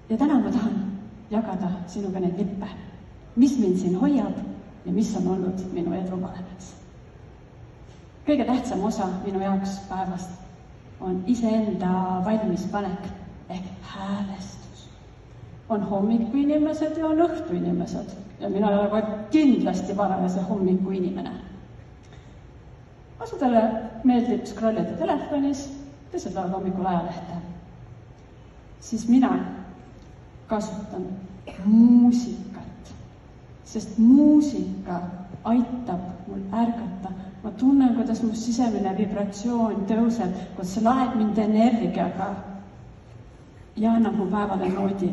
Ja täna ma tahan jagada sinuga neid lippe, mis mind siin hoiab ja mis on olnud minu edu valemaks. Kõige tähtsam osa minu jaoks päevast on iseenda valmispanek ehk häälestus. On hommikuinimesed ja on õhtuinimesed ja mina ei ole kohe kindlasti varajase hommikuinimene. Asudele meeldib scrollida telefonis, teised loevad hommikul ajalehte. Siis mina kasutan muusikat, sest muusika aitab mul ärgata. Ma tunnen, kuidas mu sisemine vibratsioon tõuseb, kuidas see laeb mind energiaga ja annab mu päevale noodi.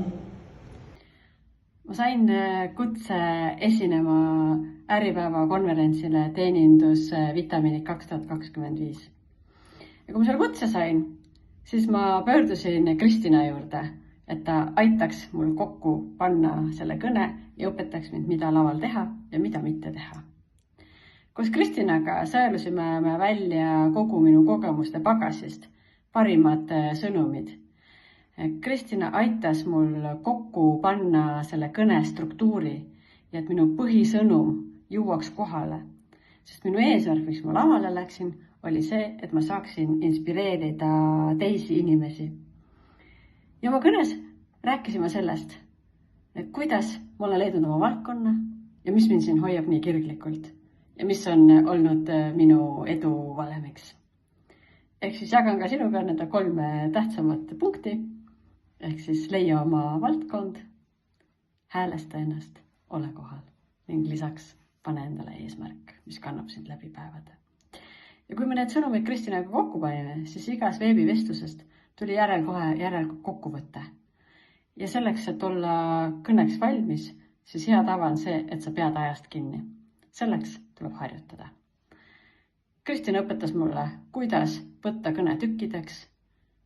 Ma sain kutse esinema Äripäeva konverentsile teenindus vitamiinid 2025. Ja kui ma selle kutse sain, siis ma pöördusin Kristina juurde, et ta aitaks mul kokku panna selle kõne ja õpetaks mind, mida laval teha ja mida mitte teha. Koos Kristinaga sõelusime me välja kogu minu kogemuste pagasist parimad sõnumid. Kristina aitas mul kokku panna selle kõne struktuuri ja et minu põhisõnum jõuaks kohale. Sest minu eesmärk, miks ma lavale läksin, oli see, et ma saaksin inspireerida teisi inimesi. Ja oma kõnes rääkisime sellest, et kuidas ma olen leidnud oma valdkonna ja mis mind siin hoiab nii kirglikult ja mis on olnud minu edu valemiks. Ehk siis jagan ka sinuga nende 3 tähtsamat punkti. Ehk siis leia oma valdkond, häälesta ennast, ole kohal ning lisaks pane endale eesmärk, mis kannab sind läbi päevade. Ja kui me need sõnumid Kristinaga kokku panime, siis igas veebivestlusest tuli järel kokkuvõte. Ja selleks, et olla kõneks valmis, siis hea tava on see, et sa pead ajast kinni. Selleks tuleb harjutada. Kristina õpetas mulle, kuidas võtta kõne tükkideks,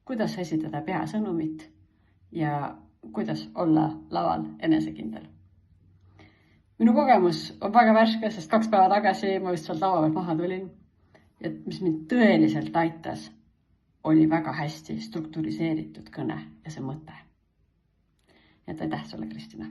kuidas esitada peasõnumit ja kuidas olla laval enesekindel. Minu kogemus on väga värske, sest 2 päeva tagasi ma just sealt lava pealt maha tulin. Ja mis mind tõeliselt aitas, oli väga hästi strukturiseeritud kõne ja see mõte. Ja aitäh sulle, Kristina!